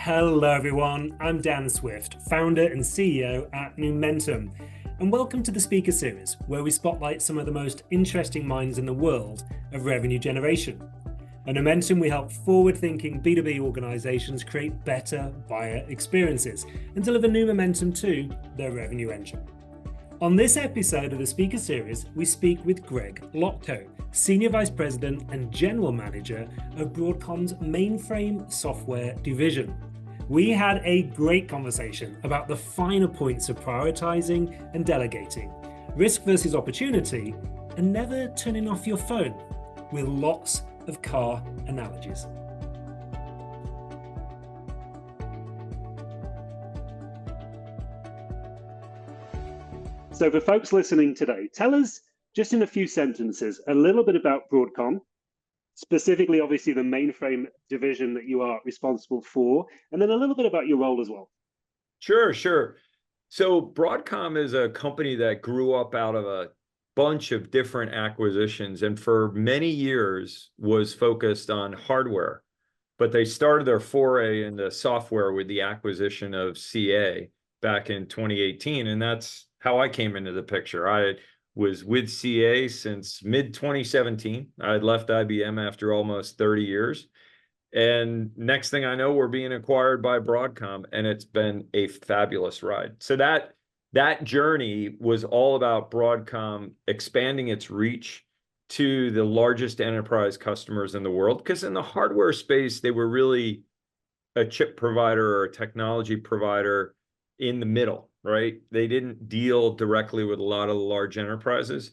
Hello everyone, I'm Dan Swift, founder and CEO at Numentum, and welcome to the Speaker Series, where we spotlight some of the most interesting minds in the world of revenue generation. At Numentum, we help forward-thinking B2B organizations create better buyer experiences and deliver new momentum to their revenue engine. On this episode of the Speaker Series, we speak with Greg Lotko, Senior Vice President and General Manager of Broadcom's Mainframe software division. We had a great conversation about the finer points of prioritizing and delegating, risk versus opportunity, and never turning off your phone, with lots of car analogies. So for folks listening today, tell us just in a few sentences a little bit about Broadcom, specifically obviously the mainframe division that you are responsible for, and then a little bit about your role as well. Sure. So Broadcom is a company that grew up out of a bunch of different acquisitions and for many years was focused on hardware. But they started their foray into software with the acquisition of CA back in 2018. And that's how I came into the picture. I was with CA since mid-2017. I had left IBM after almost 30 years. And next thing I know, we're being acquired by Broadcom, and it's been a fabulous ride. So that journey was all about Broadcom expanding its reach to the largest enterprise customers in the world, because in the hardware space, they were really a chip provider or a technology provider in the middle, right? They didn't deal directly with a lot of the large enterprises.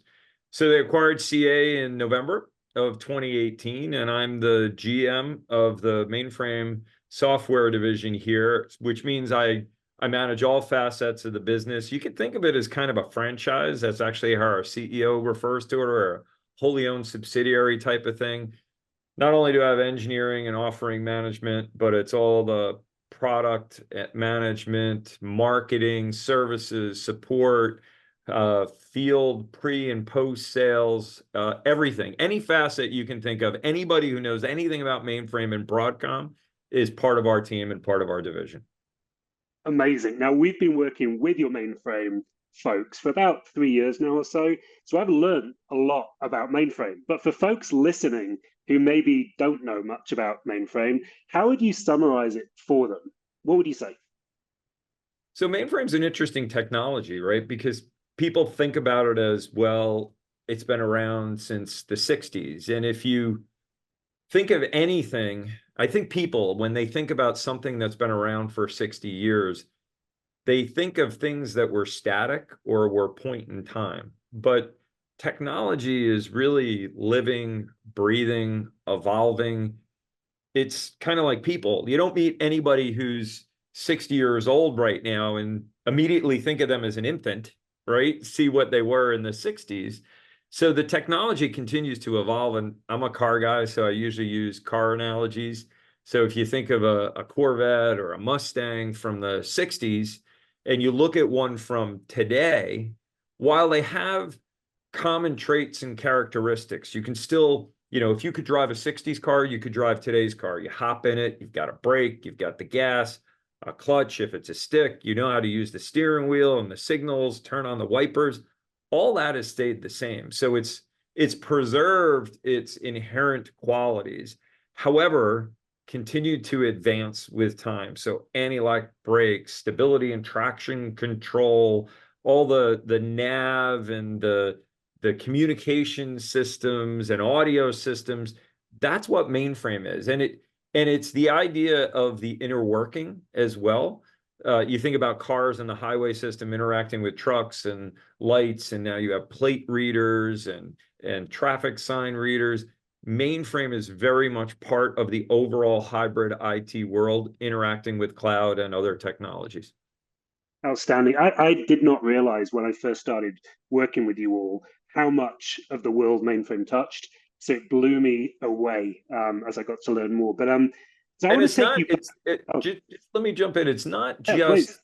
So they acquired CA in November of 2018, and I'm the GM of the Mainframe software division here, which means I manage all facets of the business. You can think of it as kind of a franchise. That's actually how our CEO refers to it, or a wholly owned subsidiary type of thing. Not only do I have engineering and offering management, but it's all the product management, marketing, services, support, field pre and post sales, everything, any facet you can think of. Anybody who knows anything about mainframe and Broadcom is part of our team and part of our division. Amazing. Now, we've been working with your mainframe folks for about 3 years now or so. So I've learned a lot about mainframe. But for folks listening who maybe don't know much about mainframe, how would you summarize it for them? What would you say? So mainframe's an interesting technology, right? Because people think about it as, well, it's been around since the 60s. And if you think of anything, I think people, when they think about something that's been around for 60 years, they think of things that were static or were point in time. But technology is really living, breathing, evolving. It's kind of like people. You don't meet anybody who's 60 years old right now and immediately think of them as an infant, right? See what they were in the 60s. So the technology continues to evolve, and I'm a car guy, so I usually use car analogies. So if you think of a Corvette or a Mustang from the 60s, and you look at one from today, while they have common traits and characteristics, you can still, if you could drive a 60s car, you could drive today's car. You hop in it, you've got a brake, you've got the gas, a clutch. If it's a stick, you know how to use the steering wheel and the signals, turn on the wipers. All that has stayed the same. So it's preserved its inherent qualities. However, continued to advance with time. So anti-lock brakes, stability and traction control, all the nav and the communication systems and audio systems, that's what mainframe is. And it's the idea of the inner working as well. You think about cars and the highway system interacting with trucks and lights, and now you have plate readers and traffic sign readers. Mainframe is very much part of the overall hybrid IT world, interacting with cloud and other technologies. Outstanding. I did not realize when I first started working with you all how much of the world mainframe touched. So it blew me away as I got to learn more. But so I want to take you. Just let me jump in. It's not Yeah, just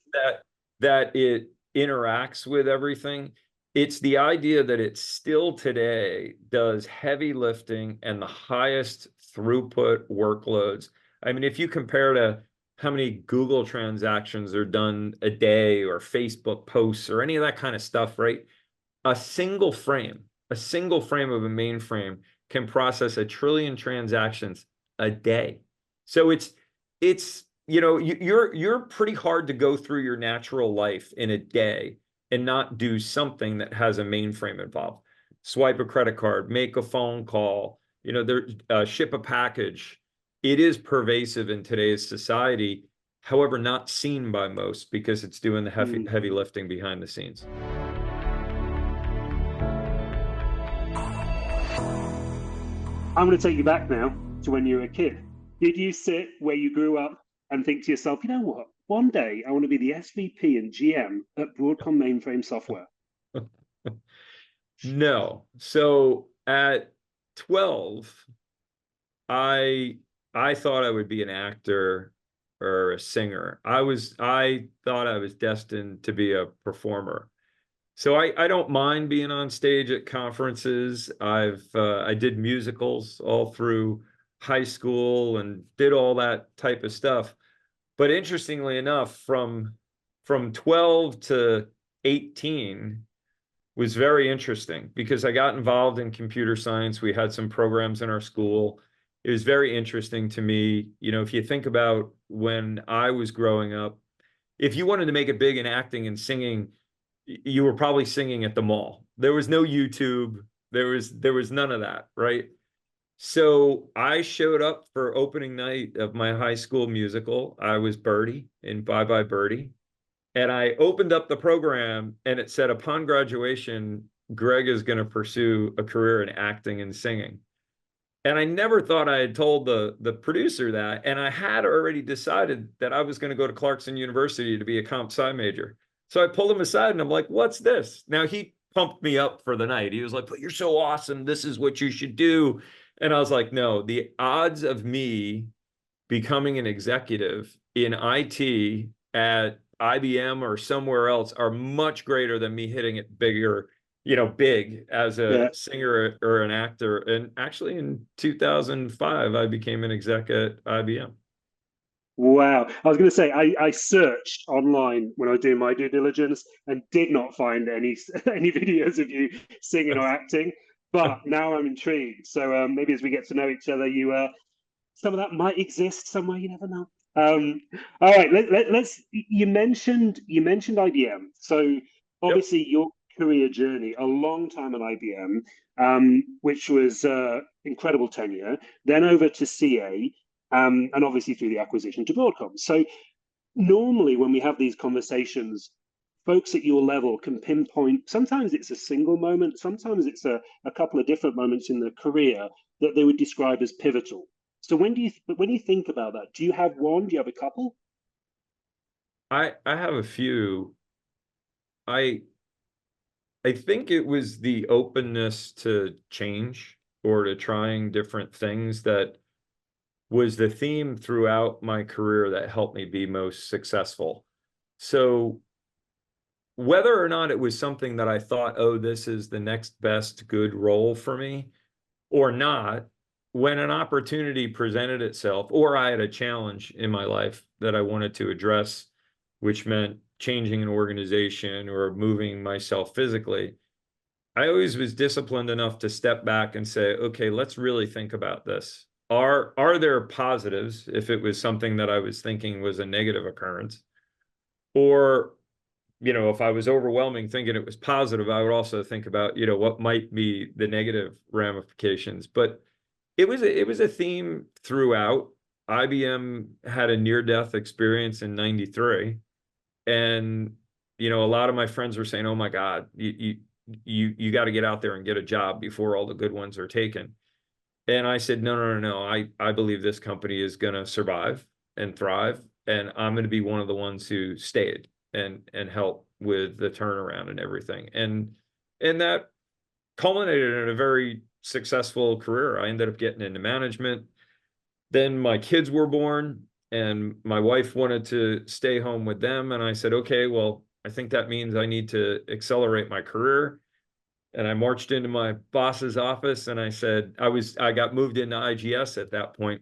that it interacts with everything. It's the idea that it still today does heavy lifting and the highest throughput workloads. I mean, if you compare to how many Google transactions are done a day, or Facebook posts, or any of that kind of stuff, right? A single frame of a mainframe can process 1 trillion transactions a day. So it's you're pretty hard to go through your natural life in a day and not do something that has a mainframe involved. Swipe a credit card, make a phone call, ship a package. It is pervasive in today's society, however, not seen by most because it's doing the heavy lifting behind the scenes. I'm going to take you back now to when you were a kid. Did you sit where you grew up and think to yourself, you know what? One day I want to be the SVP and GM at Broadcom Mainframe Software? No. So at 12, I thought I would be an actor or a singer. I thought I was destined to be a performer. So I don't mind being on stage at conferences. I did musicals all through high school and did all that type of stuff. But interestingly enough, from 12 to 18 was very interesting because I got involved in computer science. We had some programs in our school. It was very interesting to me. If you think about when I was growing up, if you wanted to make it big in acting and singing, you were probably singing at the mall. There was no YouTube. There was none of that, right? So I showed up for opening night of my high school musical. I was Birdie in Bye Bye Birdie. And I opened up the program and it said, upon graduation, Greg is going to pursue a career in acting and singing. And I never thought I had told the producer that. And I had already decided that I was going to go to Clarkson University to be a comp sci major. So I pulled him aside and I'm like, what's this? Now he pumped me up for the night. He was like, but you're so awesome. This is what you should do. And I was like, no, the odds of me becoming an executive in IT at IBM or somewhere else are much greater than me hitting it big as a singer or an actor. And actually in 2005, I became an exec at IBM. Wow. I was going to say, I searched online when I was doing my due diligence and did not find any any videos of you singing or acting. But now I'm intrigued. So maybe as we get to know each other, some of that might exist somewhere. You never know. All right. Let's. You mentioned IBM. So obviously your career journey, a long time at IBM, which was incredible tenure. Then over to CA. And obviously through the acquisition to Broadcom. So normally when we have these conversations, folks at your level can pinpoint, sometimes it's a single moment, sometimes it's a couple of different moments in the career that they would describe as pivotal. So when you think about that, do you have one? Do you have a couple? I have a few. I think it was the openness to change or to trying different things that was the theme throughout my career that helped me be most successful. So whether or not it was something that I thought, oh, this is the next best good role for me or not, when an opportunity presented itself or I had a challenge in my life that I wanted to address, which meant changing an organization or moving myself physically, I always was disciplined enough to step back and say, okay, let's really think about this. Are there positives if it was something that I was thinking was a negative occurrence? Or, if I was overwhelming thinking it was positive, I would also think about, what might be the negative ramifications. But it was a theme throughout. IBM had a near-death experience in '93. And, a lot of my friends were saying, oh my God, you got to get out there and get a job before all the good ones are taken. And I said, no. I believe this company is going to survive and thrive. And I'm going to be one of the ones who stayed and help with the turnaround and everything. And that culminated in a very successful career. I ended up getting into management. Then my kids were born and my wife wanted to stay home with them. And I said, okay, well, I think that means I need to accelerate my career. And I marched into my boss's office and I said, I got moved into IGS at that point.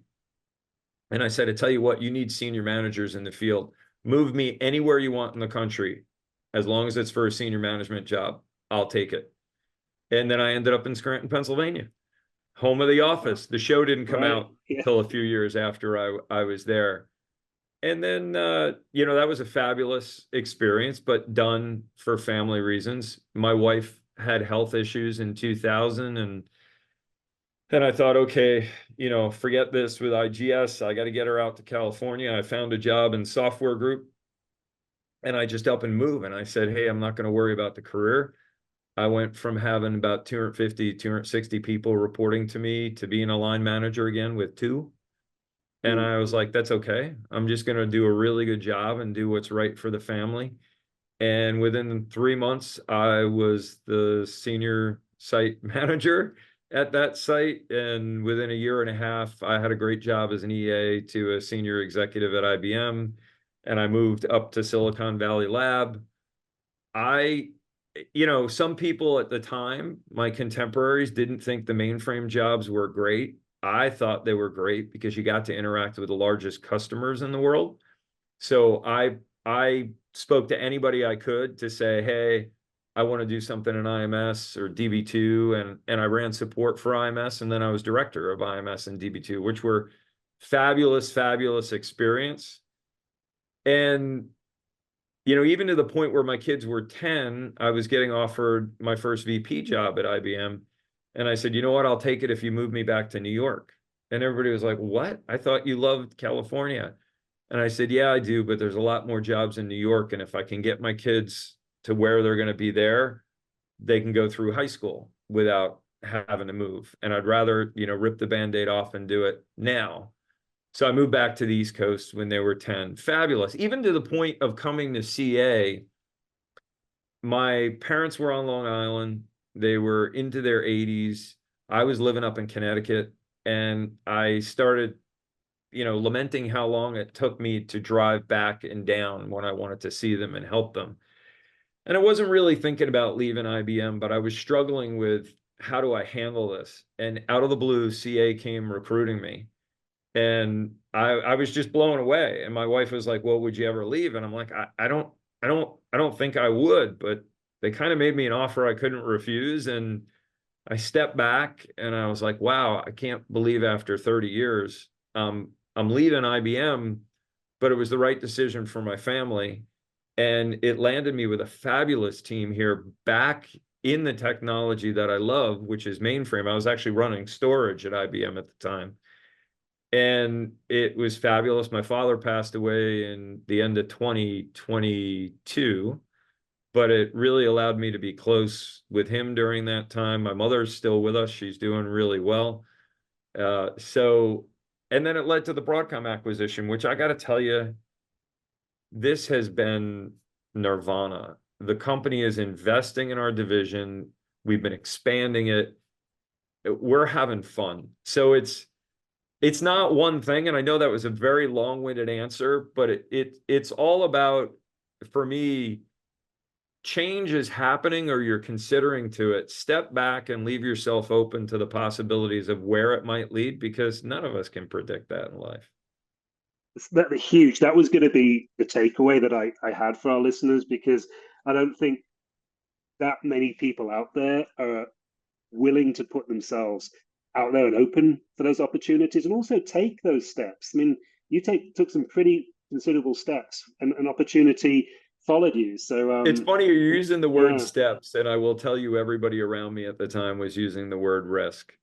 And I said, I tell you what, you need senior managers in the field. Move me anywhere you want in the country. As long as it's for a senior management job, I'll take it. And then I ended up in Scranton, Pennsylvania, home of The Office. The show didn't come Right. out Yeah. till a few years after I was there. And then, that was a fabulous experience, but done for family reasons. My wife had health issues in 2000, and then I thought, okay, forget this with IGS. I got to get her out to California. I found a job in software group, and I just up and move. And I said, hey, I'm not going to worry about the career. I went from having about 250, 260 people reporting to me to being a line manager again with 2. And I was like, that's okay. I'm just going to do a really good job and do what's right for the family. And within 3 months, I was the senior site manager at that site. And within a year and a half, I had a great job as an EA to a senior executive at IBM. And I moved up to Silicon Valley Lab. Some people at the time, my contemporaries, didn't think the mainframe jobs were great. I thought they were great because you got to interact with the largest customers in the world. So I spoke to anybody I could to say, hey, I want to do something in IMS or DB2, and I ran support for IMS, and then I was director of IMS and DB2, which were fabulous, fabulous experience. And even to the point where my kids were 10, I was getting offered my first VP job at IBM. And I said, you know what, I'll take it if you move me back to New York. And everybody was like, what? I thought you loved California. And I said, yeah, I do, but there's a lot more jobs in New York. And if I can get my kids to where they're going to be there, they can go through high school without having to move. And I'd rather, rip the Band-Aid off and do it now. So I moved back to the East Coast when they were 10. Fabulous. Even to the point of coming to CA, my parents were on Long Island. They were into their 80s. I was living up in Connecticut, and I started, lamenting how long it took me to drive back and down when I wanted to see them and help them. And I wasn't really thinking about leaving IBM, but I was struggling with how do I handle this? And out of the blue, CA came recruiting me. And I was just blown away. And my wife was like, well, would you ever leave? And I'm like, I don't think I would, but they kind of made me an offer I couldn't refuse. And I stepped back and I was like, wow, I can't believe after 30 years, I'm leaving IBM, but it was the right decision for my family. And it landed me with a fabulous team here back in the technology that I love, which is mainframe. I was actually running storage at IBM at the time. And it was fabulous. My father passed away in the end of 2022, but it really allowed me to be close with him during that time. My mother's still with us. She's doing really well. And then it led to the Broadcom acquisition, which I got to tell you, this has been nirvana. The company is investing in our division. We've been expanding it. We're having fun. So it's not one thing, and I know that was a very long-winded answer, but it's all about, for me, change is happening or you're considering to it. Step back and leave yourself open to the possibilities of where it might lead, because none of us can predict that in life. That's huge. That was going to be the takeaway that I had for our listeners, because I don't think that many people out there are willing to put themselves out there and open for those opportunities and also take those steps. I mean, you took some pretty considerable steps, and an opportunity followed you. So it's funny you're using the word yeah. steps, and I will tell you, everybody around me at the time was using the word risk.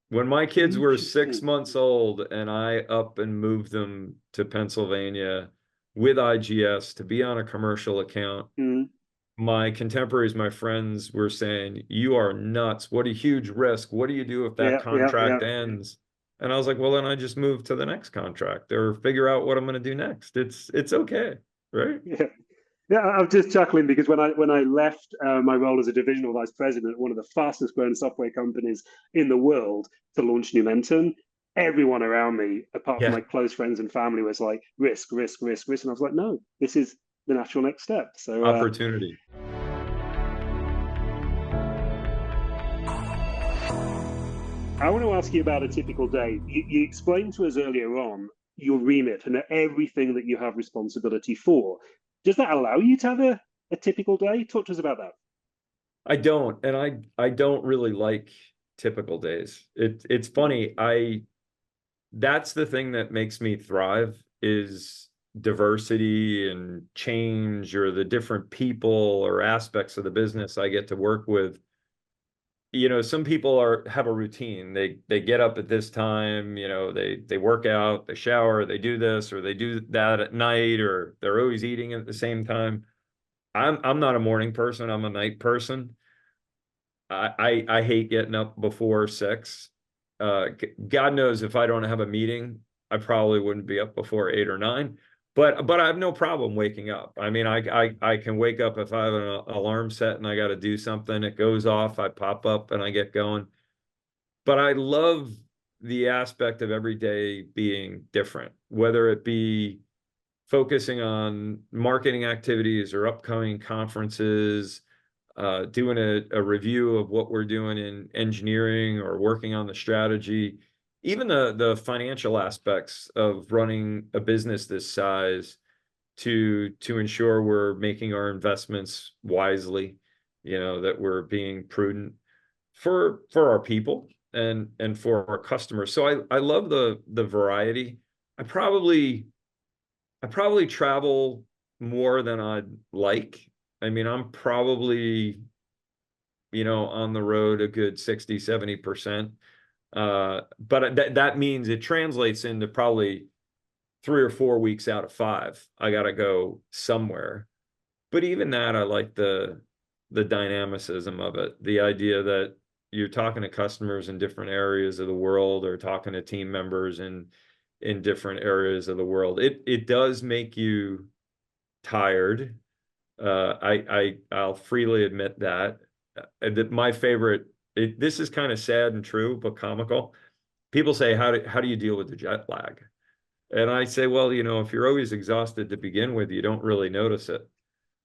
When my kids were 6 months old and I up and moved them to Pennsylvania with IGS to be on a commercial account, my contemporaries, my friends were saying, you are nuts. What a huge risk. What do you do if that contract ends? And I was like, well, then I just move to the next contract or figure out what I'm going to do next. It's okay. Right. Yeah. Yeah, I'm just chuckling because when I left my role as a divisional vice president at one of the fastest growing software companies in the world to launch Numentum, everyone around me, apart from my close friends and family, was like, risk, risk, risk, risk. And I was like, no, this is the natural next step. So opportunity. I want to ask you about a typical day. You explained to us earlier on your remit and everything that you have responsibility for. Does that allow you to have a typical day? Talk to us about that. I don't, and I don't really like typical days. It's funny. That's the thing that makes me thrive is diversity and change, or the different people or aspects of the business I get to work with. Some people have a routine. They get up at this time, they work out, they shower, they do this or they do that at night, or they're always eating at the same time. I'm not a morning person, I'm a night person. I hate getting up before 6. God knows if I don't have a meeting, I probably wouldn't be up before 8 or 9. But I have no problem waking up. I mean, I can wake up if I have an alarm set and I got to do something. It goes off, I pop up and I get going. But I love the aspect of every day being different, whether it be focusing on marketing activities or upcoming conferences, doing a review of what we're doing in engineering or working on the strategy, even the financial aspects of running a business this size to ensure we're making our investments wisely, that we're being prudent for our people and for our customers. So I love the variety. I probably travel more than I'd like. I mean, I'm probably, on the road a good 60-70%. But that means it translates into probably 3 or 4 weeks out of 5. I got to go somewhere. But even that, I like the dynamicism of it. The idea that you're talking to customers in different areas of the world, or talking to team members in different areas of the world. It does make you tired. I'll freely admit that. My favorite, this is kind of sad and true, but comical. People say, how do you deal with the jet lag? And I say, well, if you're always exhausted to begin with, you don't really notice it,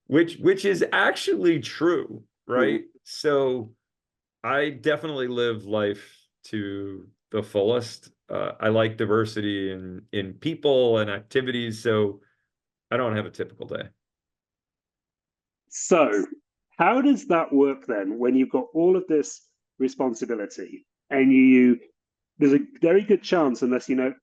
which is actually true, right? So I definitely live life to the fullest. I like diversity in people and activities, so I don't have a typical day. So, how does that work then when you've got all of this responsibility and there's a very good chance, unless and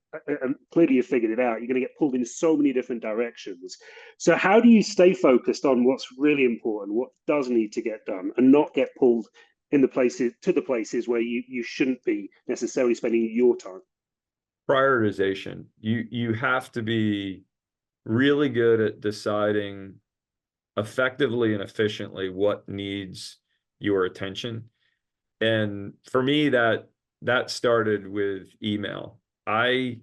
clearly you've figured it out, you're going to get pulled in so many different directions. So, how do you stay focused on what's really important, what does need to get done, and not get pulled in the places where you shouldn't be necessarily spending your time? Prioritization. You have to be really good at deciding effectively and efficiently what needs your attention. And for me, that started with email. I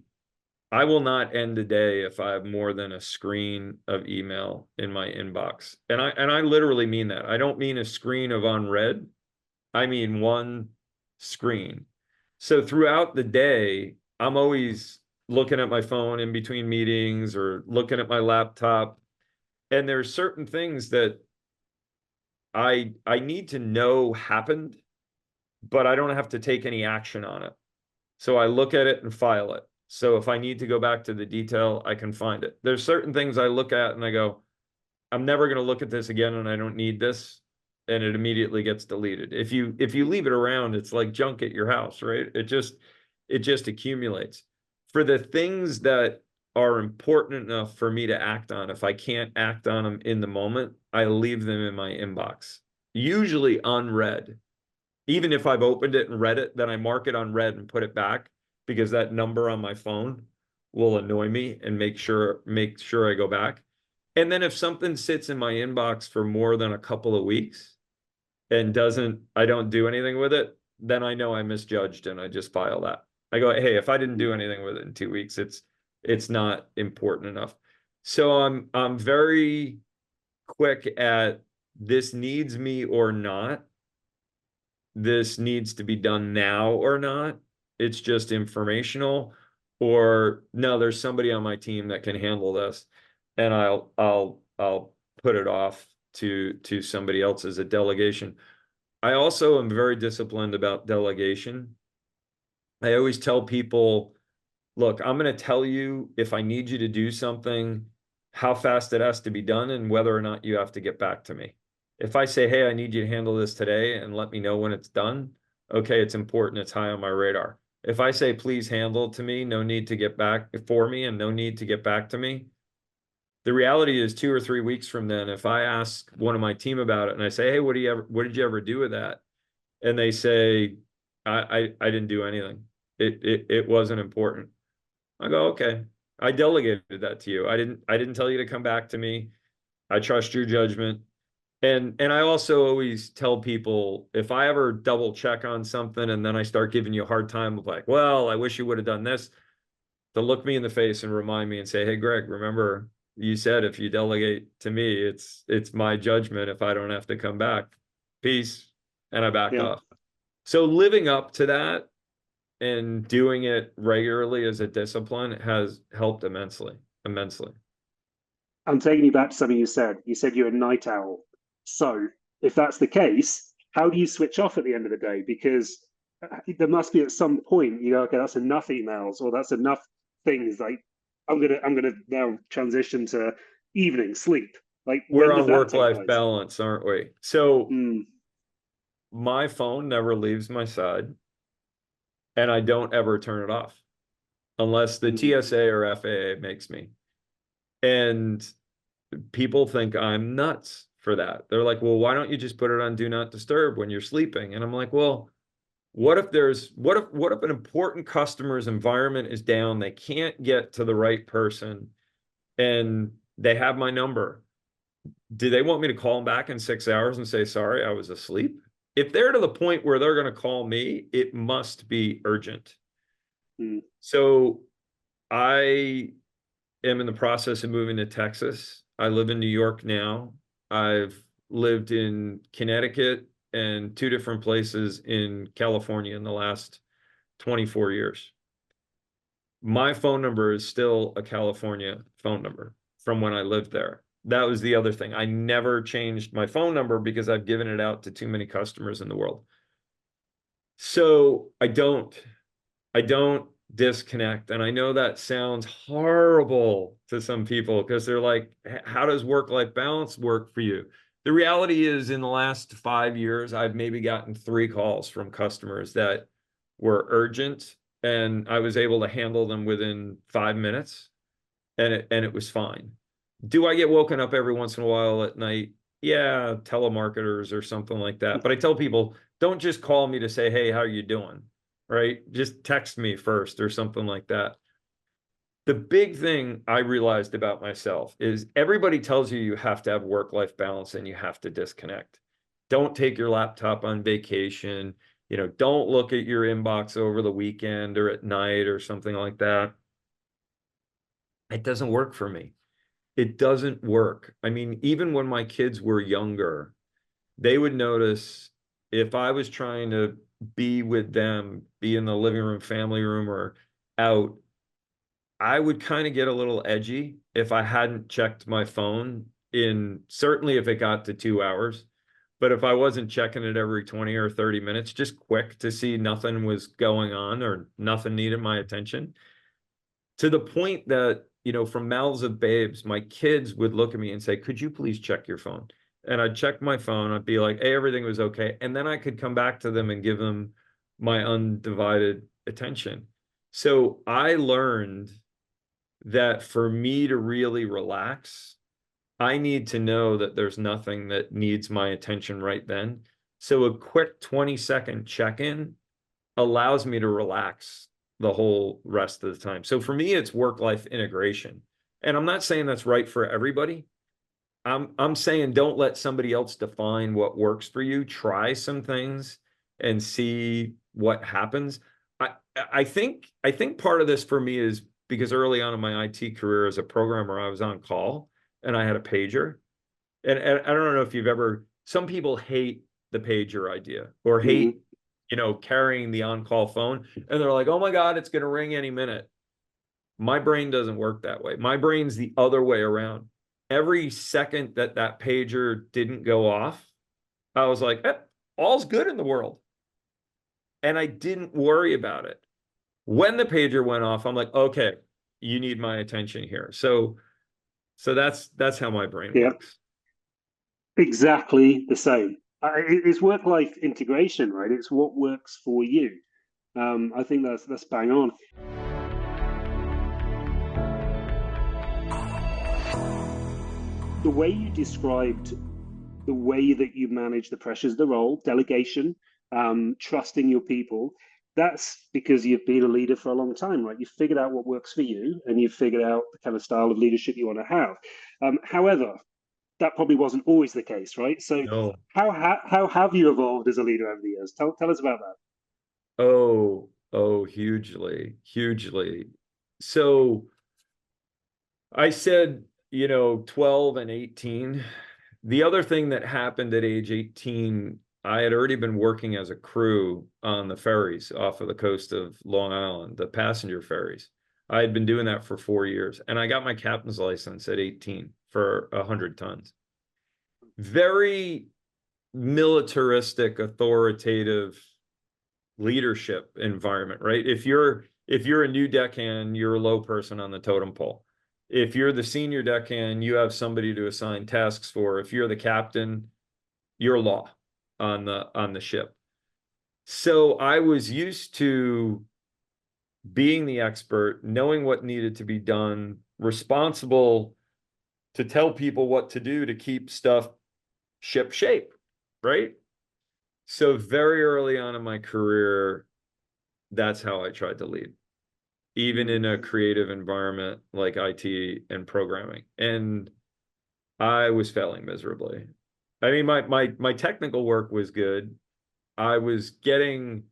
will not end a day if I have more than a screen of email in my inbox. And I literally mean that. I don't mean a screen of unread. I mean one screen. So throughout the day, I'm always looking at my phone in between meetings or looking at my laptop. And there's certain things that I need to know happened, but I don't have to take any action on it. So I look at it and file it. So if I need to go back to the detail, I can find it. There's certain things I look at and I go, I'm never going to look at this again and I don't need this. And it immediately gets deleted. If you leave it around, it's like junk at your house, right? It just accumulates. For the things that are important enough for me to act on, if I can't act on them in the moment, I leave them in my inbox, usually unread. Even if I've opened it and read it, then I mark it unread and put it back, because that number on my phone will annoy me and make sure I go back. And then if something sits in my inbox for more than a couple of weeks and I don't do anything with it, then I know I misjudged and I just file that. I go, hey, if I didn't do anything with it in 2 weeks, it's not important enough. So I'm very quick at, this needs me or not. This needs to be done now or not. It's just informational, or no, there's somebody on my team that can handle this, and I'll put it off to somebody else as a delegation. I also am very disciplined about delegation. I always tell people look, I'm going to tell you if I need you to do something, how fast it has to be done, and whether or not you have to get back to me. If I say, hey, I need you to handle this today and let me know when it's done, okay, it's important, it's high on my radar. If I say, please handle it to me, no need to get back for me and no need to get back to me, the reality is 2 or 3 weeks from then, if I ask one of my team about it and I say, hey, what did you ever do with that? And they say, I didn't do anything. It wasn't important. I go, okay, I delegated that to you. I didn't tell you to come back to me. I trust your judgment. And I also always tell people, if I ever double check on something and then I start giving you a hard time of like, well, I wish you would have done this, to look me in the face and remind me and say, hey, Greg, remember you said if you delegate to me, it's my judgment if I don't have to come back. Peace. And I back Yeah. off. So living up to that and doing it regularly as a discipline has helped immensely, immensely. I'm taking you back to something you said. You said you're a night owl. So if that's the case, how do you switch off at the end of the day? Because there must be at some point you go, okay, that's enough emails or that's enough things. Like I'm gonna now transition to evening sleep. Like We're when does on that take work-life place? balance, aren't we? So Mm, my phone never leaves my side and I don't ever turn it off unless the mm, TSA or FAA makes me. And people think I'm nuts for that. They're like, well, why don't you just put it on do not disturb when you're sleeping? And I'm like, well, what if an important customer's environment is down, they can't get to the right person and they have my number? Do they want me to call them back in 6 hours and say, sorry, I was asleep? If they're to the point where they're going to call me, it must be urgent. mm. So I am in the process of moving to Texas. I live in New York now. I've lived in Connecticut and 2 different places in California in the last 24 years. My phone number is still a California phone number from when I lived there. That was the other thing. I never changed my phone number because I've given it out to too many customers in the world. So I don't disconnect. And I know that sounds horrible to some people because they're like, how does work-life balance work for you? The reality is, in the last 5 years, I've maybe gotten 3 calls from customers that were urgent, and I was able to handle them within 5 minutes, and it was fine. Do I get woken up every once in a while at night? Yeah, telemarketers or something like that. But I tell people, don't just call me to say, hey, how are you doing? Right? Just text me first or something like that. The big thing I realized about myself is everybody tells you you have to have work-life balance and you have to disconnect. Don't take your laptop on vacation. Don't look at your inbox over the weekend or at night or something like that. It doesn't work for me. It doesn't work. I mean, even when my kids were younger, they would notice if I was trying to be with them, be in the living room, family room, or out, I would kind of get a little edgy if I hadn't checked my phone certainly if it got to 2 hours. But if I wasn't checking it every 20 or 30 minutes, just quick to see nothing was going on or nothing needed my attention, to the point that, from mouths of babes, my kids would look at me and say, could you please check your phone? And I'd check my phone. I'd be like, hey, everything was okay. And then I could come back to them and give them my undivided attention. So I learned that for me to really relax, I need to know that there's nothing that needs my attention right then. So a quick 20-second check-in allows me to relax the whole rest of the time. So for me, it's work-life integration. And I'm not saying that's right for everybody. I'm saying don't let somebody else define what works for you. Try some things and see what happens. I I think part of this for me is because early on in my IT career as a programmer, I was on call and I had a pager. And I don't know if some people hate the pager idea or hate, Mm. carrying the on-call phone. And they're like, oh my God, it's going to ring any minute. My brain doesn't work that way. My brain's the other way around. Every second that pager didn't go off, I was like, all's good in the world. And I didn't worry about it. When the pager went off, I'm like, okay, you need my attention here. So that's how my brain Yeah, works. exactly the same. It's work-life integration, right? It's what works for you. I think that's bang on. The way you described the way that you manage the pressures of the role, delegation, trusting your people, that's because you've been a leader for a long time, right? You've figured out what works for you and you've figured out the kind of style of leadership you want to have. However, that probably wasn't always the case, right? So No. how have you evolved as a leader over the years? Tell us about that. Oh, hugely, hugely. So I said, 12 and 18. The other thing that happened at age 18, I had already been working as a crew on the ferries off of the coast of Long Island, the passenger ferries. I had been doing that for 4 years, and I got my captain's license at 18 for 100 tons. Very militaristic, authoritative leadership environment, right? If you're a new deckhand, you're a low person on the totem pole. If you're the senior deckhand, you have somebody to assign tasks for. If you're the captain, you're law on the ship. So I was used to being the expert, knowing what needed to be done, responsible to tell people what to do to keep stuff ship shape, right? So very early on in my career, that's how I tried to lead, even in a creative environment like IT and programming. And I was failing miserably. I mean, my technical work was good. I was getting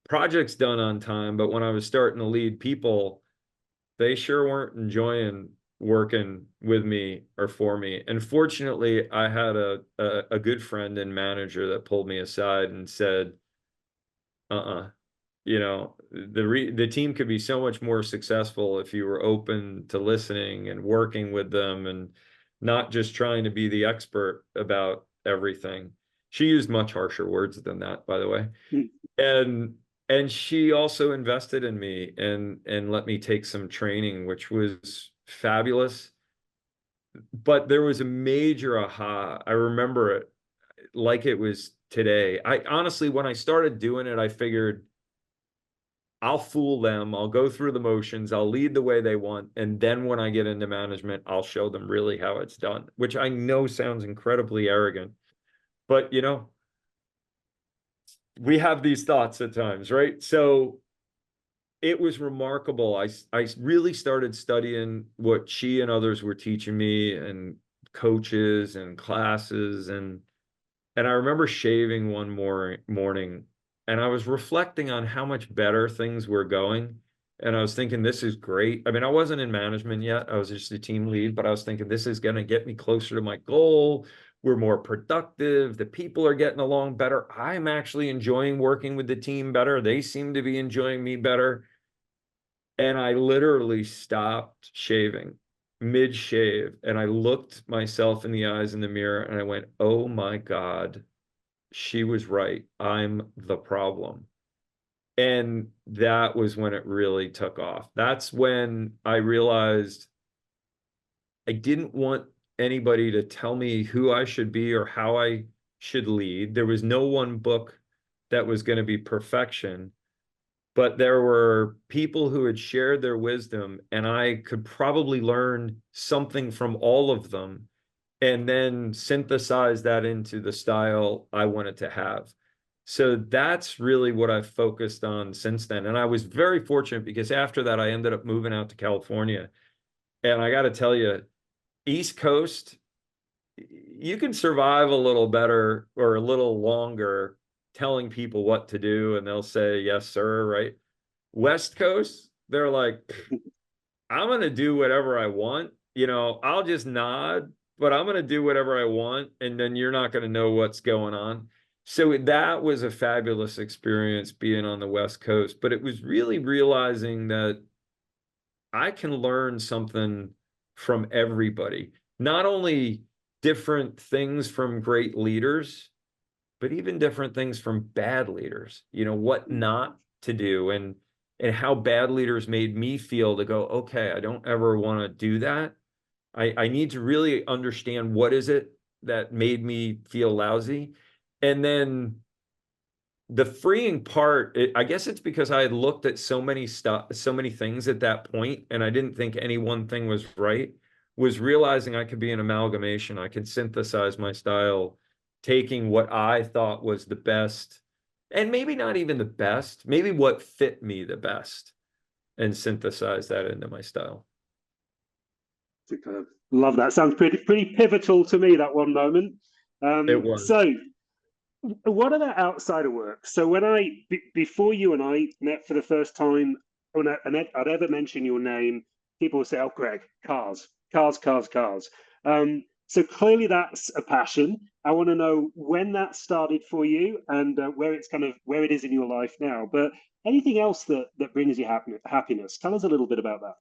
projects done on time, but when I was starting to lead people, they sure weren't enjoying working with me or for me. And fortunately, I had a good friend and manager that pulled me aside and said, uh-uh, the team could be so much more successful if you were open to listening and working with them and not just trying to be the expert about everything. She used much harsher words than that, by the way. And she also invested in me and let me take some training, which was fabulous. But there was a major aha. I remember it like it was today. I honestly, when I started doing it, I figured I'll fool them. I'll go through the motions. I'll lead the way they want. And then when I get into management, I'll show them really how it's done, which I know sounds incredibly arrogant. But, we have these thoughts at times, right? So it was remarkable. I really started studying what she and others were teaching me and coaches and classes. And I remember shaving one more morning and I was reflecting on how much better things were going. And I was thinking, this is great. I mean, I wasn't in management yet. I was just a team lead, but I was thinking, this is going to get me closer to my goal. We're more productive. The people are getting along better. I'm actually enjoying working with the team better. They seem to be enjoying me better. And I literally stopped shaving mid shave. And I looked myself in the eyes in the mirror and I went, oh my God, she was right. I'm the problem. And that was when it really took off. That's when I realized I didn't want anybody to tell me who I should be or how I should lead. There was no one book that was going to be perfection, but there were people who had shared their wisdom, and I could probably learn something from all of them and then synthesize that into the style I wanted to have. So that's really what I've focused on since then. And I was very fortunate because after that, I ended up moving out to California. And I got to tell you, East Coast, you can survive a little better or a little longer telling people what to do, and they'll say, yes, sir, right? West Coast, they're like, I'm going to do whatever I want. I'll just nod, but I'm going to do whatever I want. And then you're not going to know what's going on. So that was a fabulous experience being on the West Coast. But it was really realizing that I can learn something from everybody, not only different things from great leaders, but even different things from bad leaders, what not to do. And and how bad leaders made me feel to go, okay, I don't ever want to do that. I need to really understand what is it that made me feel lousy. And then the freeing part, I guess it's because I had looked at so many things at that point, and I didn't think any one thing was right, was realizing I could be an amalgamation. I could synthesize my style, taking what I thought was the best, and maybe not even the best, maybe what fit me the best, and synthesize that into my style. Superb. Love that. Sounds pretty pivotal to me, that one moment. It was. So what about outside of work? So when before you and I met for the first time, and I'd ever mention your name, people would say, "Oh, Greg, cars, cars, cars, cars." So clearly that's a passion. I want to know when that started for you and where it is in your life now. But anything else that brings you happiness? Tell us a little bit about that.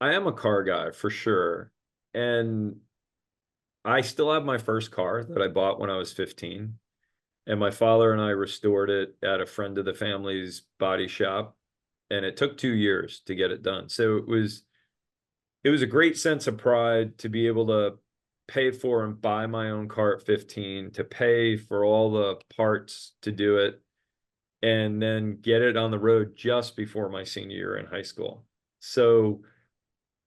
I am a car guy for sure. And I still have my first car that I bought when I was 15. And my father and I restored it at a friend of the family's body shop. And it took 2 years to get it done. So it was a great sense of pride to be able to pay for and buy my own car at 15, to pay for all the parts to do it, and then get it on the road just before my senior year in high school. So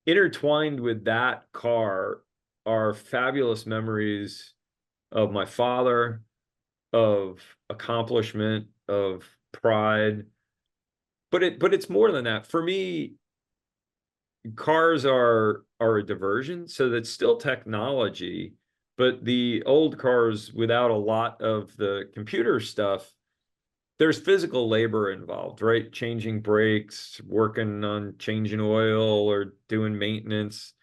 intertwined with that car are fabulous memories of my father, of accomplishment, of pride. But it's more than that. For me, cars are a diversion, so that's still technology, but the old cars without a lot of the computer stuff, there's physical labor involved, right? Changing brakes, working on changing oil or doing maintenance.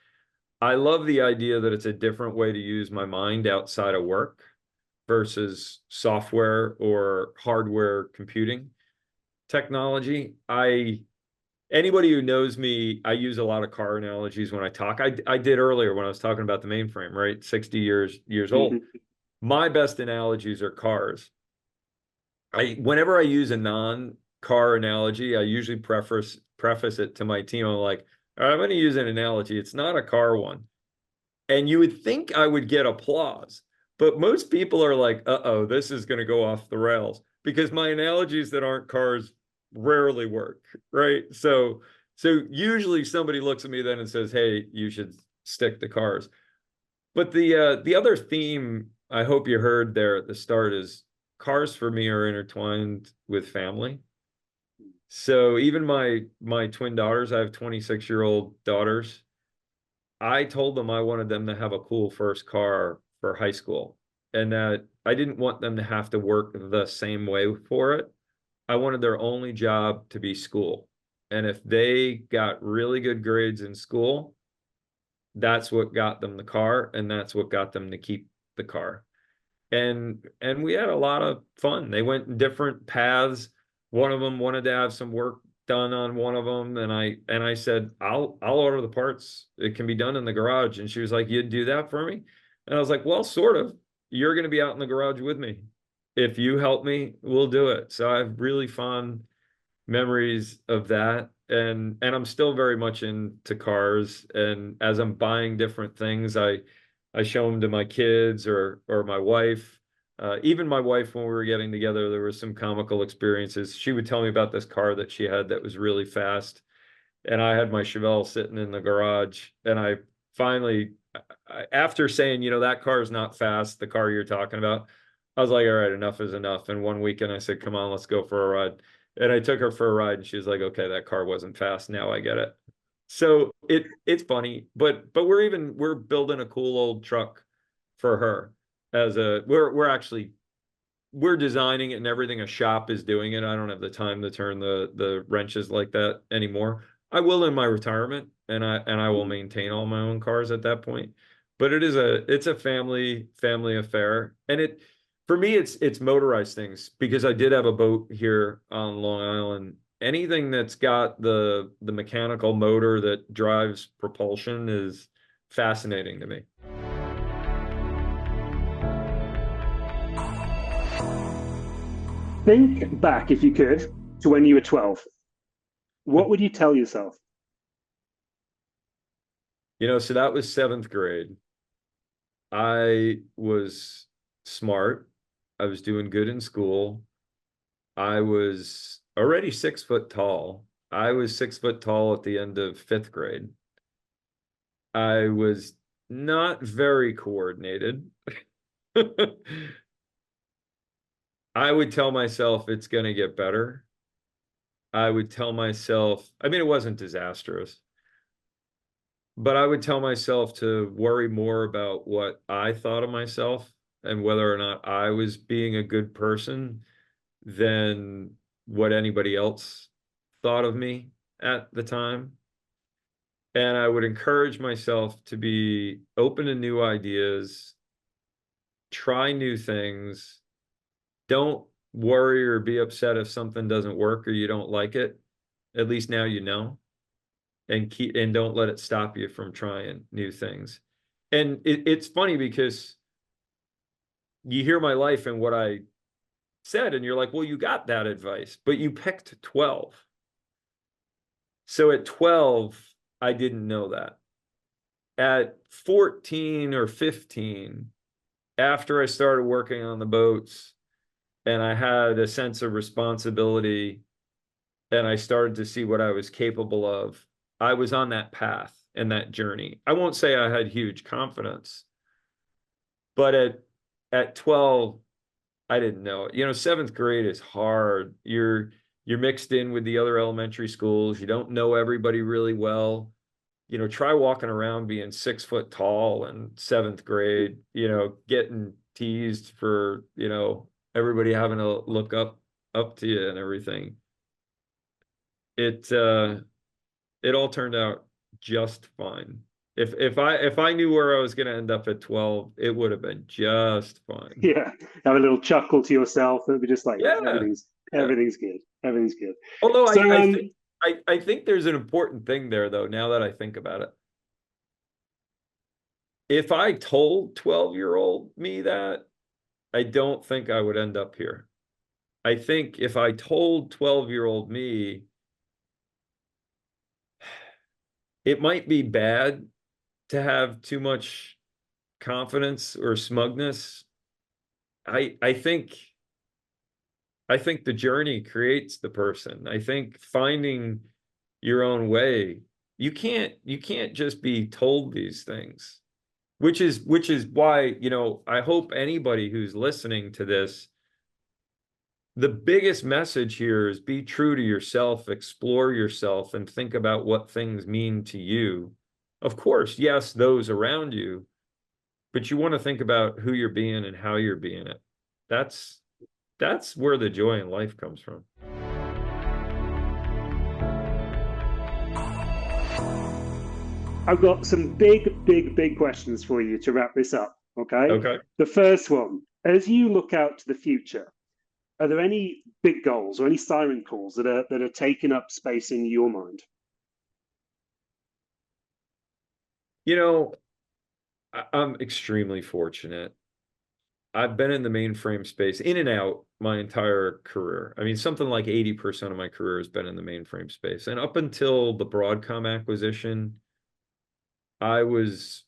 I love the idea that it's a different way to use my mind outside of work versus software or hardware computing technology. Anybody who knows me, I use a lot of car analogies when I talk. I did earlier when I was talking about the mainframe, right? 60 years old. My best analogies are cars. Whenever I use a non-car analogy, I usually preface it to my team. I'm like, all right, I'm going to use an analogy. It's not a car one. And you would think I would get applause, but most people are like, uh-oh, this is going to go off the rails, because my analogies that aren't cars rarely work, right? So usually somebody looks at me then and says, hey, you should stick to cars. But the other theme I hope you heard there at the start is cars for me are intertwined with family. So even my twin daughters, I have 26-year-old daughters. I told them I wanted them to have a cool first car for high school, and that I didn't want them to have to work the same way for it. I wanted their only job to be school. And if they got really good grades in school, that's what got them the car, and that's what got them to keep the car. And we had a lot of fun. They went in different paths. One of them wanted to have some work done on one of them, and I said, I'll order the parts. It can be done in the garage. And she was like, you'd do that for me? And I was like, well, sort of. You're going to be out in the garage with me. If you help me, we'll do it. So I have really fond memories of that. And I'm still very much into cars. And as I'm buying different things, I show them to my kids or my wife. Even my wife, when we were getting together, there were some comical experiences. She would tell me about this car that she had that was really fast. And I had my Chevelle sitting in the garage. And I finally, after saying, that car is not fast, the car you're talking about, I was like, all right, enough is enough. And one weekend I said, come on, let's go for a ride. And I took her for a ride, and she was like, okay, that car wasn't fast. Now I get it. So it's funny, but we're building a cool old truck for her we're designing it and everything. A shop is doing it. I don't have the time to turn the wrenches like that anymore. I will in my retirement, and I will maintain all my own cars at that point. But it's a family affair. And for me, it's motorized things, because I did have a boat here on Long Island. Anything that's got the mechanical motor that drives propulsion is fascinating to me. Think back, if you could, to when you were 12. What would you tell yourself? So that was seventh grade. I was smart. I was doing good in school. I was already 6 foot tall. I was 6 foot tall at the end of fifth grade. I was not very coordinated. I would tell myself it's going to get better. I would tell myself, I mean, it wasn't disastrous, but I would tell myself to worry more about what I thought of myself and whether or not I was being a good person than what anybody else thought of me at the time. And I would encourage myself to be open to new ideas, try new things. Don't worry or be upset if something doesn't work or you don't like it. At least now you know. And don't let it stop you from trying new things. And it's funny because you hear my life and what I said, and you're like, well, you got that advice, but you picked 12. So at 12, I didn't know that. At 14 or 15, after I started working on the boats and I had a sense of responsibility and I started to see what I was capable of, I was on that path and that journey. I won't say I had huge confidence, but at 12, I didn't know it. Seventh grade is hard. You're mixed in with the other elementary schools. You don't know everybody really well. Try walking around being 6 foot tall in seventh grade, getting teased for, everybody having to look up to you and everything. It all turned out just fine. If I knew where I was going to end up at 12, it would have been just fine. Yeah, have a little chuckle to yourself and be just like, yeah, Yeah. everything's good. Everything's good. Although So I think there's an important thing there though, now that I think about it. If I told 12-year-old me that, I don't think I would end up here. I think if I told 12-year-old me, it might be bad to have too much confidence or smugness. I think the journey creates the person. I think finding your own way, you can't just be told these things, which is why, I hope anybody who's listening to this, the biggest message here is be true to yourself, explore yourself, and think about what things mean to you. Of course, yes, those around you, but you want to think about who you're being and how you're being it. That's where the joy in life comes from. I've got some big questions for you to wrap this up. Okay. Okay. The first one, as you look out to the future, are there any big goals or any siren calls that are taking up space in your mind? I'm extremely fortunate. I've been in the mainframe space in and out my entire career. I mean, something like 80% of my career has been in the mainframe space. And up until the Broadcom acquisition, I was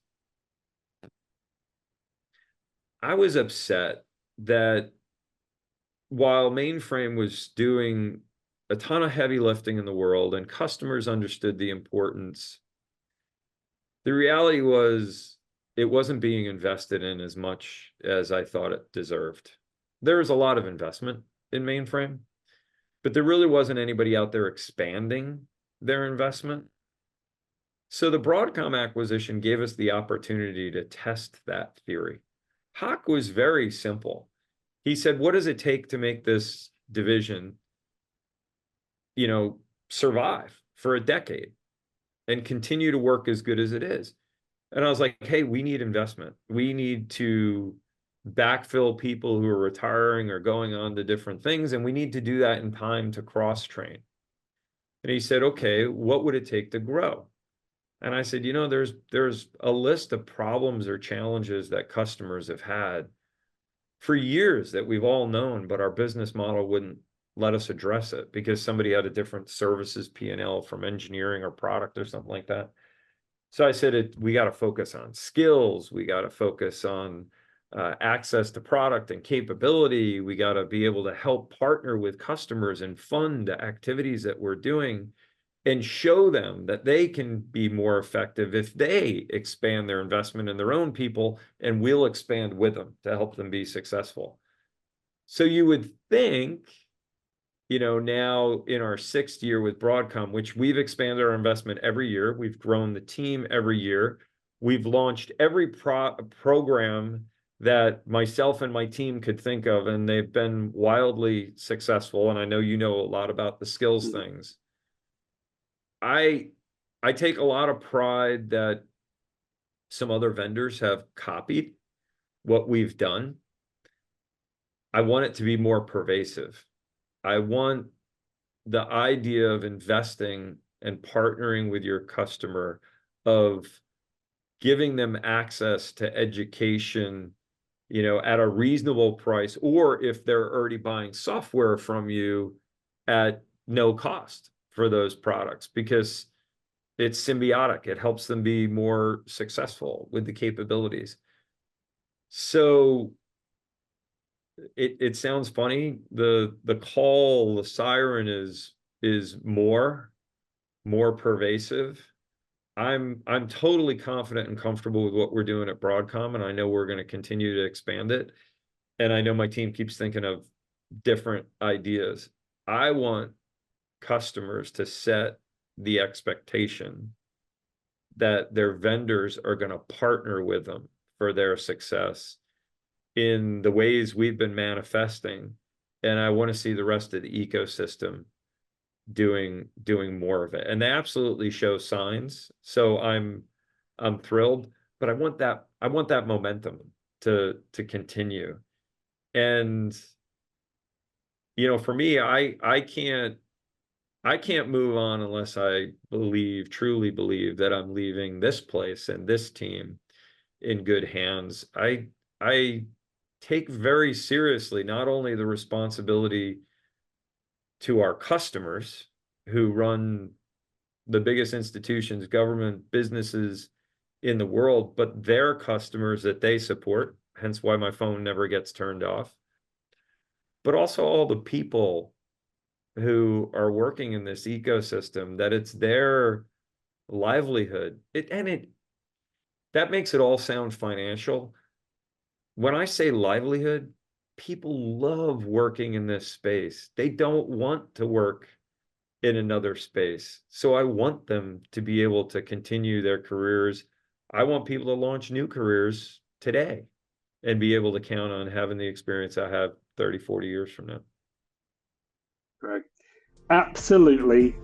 upset that while mainframe was doing a ton of heavy lifting in the world and customers understood the importance, the reality was it wasn't being invested in as much as I thought it deserved. There was a lot of investment in mainframe, but there really wasn't anybody out there expanding their investment. So the Broadcom acquisition gave us the opportunity to test that theory. Hock was very simple. He said, what does it take to make this division, survive for a decade and continue to work as good as it is? And I was like, hey, we need investment. We need to backfill people who are retiring or going on to different things. And we need to do that in time to cross-train. And he said, okay, what would it take to grow? And I said, there's a list of problems or challenges that customers have had for years that we've all known, but our business model wouldn't let us address it because somebody had a different services P&L from engineering or product or something like that. So I said, we got to focus on skills. We got to focus on access to product and capability. We got to be able to help partner with customers and fund the activities that we're doing and show them that they can be more effective if they expand their investment in their own people, and we'll expand with them to help them be successful. So you would think, you know, now in our 6th year with Broadcom, which we've expanded our investment every year, we've grown the team every year, we've launched every program that myself and my team could think of, and they've been wildly successful. And I know you know a lot about the skills things. I take a lot of pride that some other vendors have copied what we've done. I want it to be more pervasive. I want the idea of investing and partnering with your customer, of giving them access to education, you know, at a reasonable price, or if they're already buying software from you, at no cost for those products, because it's symbiotic. It helps them be more successful with the capabilities. So it sounds funny. The call, the siren is more pervasive. I'm totally confident and comfortable with what we're doing at Broadcom, and I know we're going to continue to expand it. And I know my team keeps thinking of different ideas. I want customers to set the expectation that their vendors are going to partner with them for their success in the ways we've been manifesting. And I want to see the rest of the ecosystem doing more of it. And they absolutely show signs. So I'm thrilled, but I want that momentum to continue. And, you know, for me, I can't move on unless I truly believe that I'm leaving this place and this team in good hands. I take very seriously not only the responsibility to our customers who run the biggest institutions, government, businesses in the world, but their customers that they support, hence why my phone never gets turned off, but also all the people who are working in this ecosystem, that it's their livelihood. That makes it all sound financial. When I say livelihood, people love working in this space. They don't want to work in another space. So I want them to be able to continue their careers. I want people to launch new careers today and be able to count on having the experience I have 30, 40 years from now. Greg, absolutely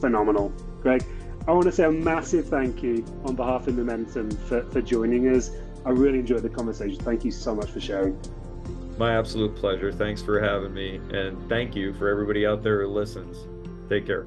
phenomenal. Greg, I want to say a massive thank you on behalf of Numentum for joining us. I really enjoyed the conversation. Thank you so much for sharing. My absolute pleasure. Thanks for having me. And thank you for everybody out there who listens. Take care.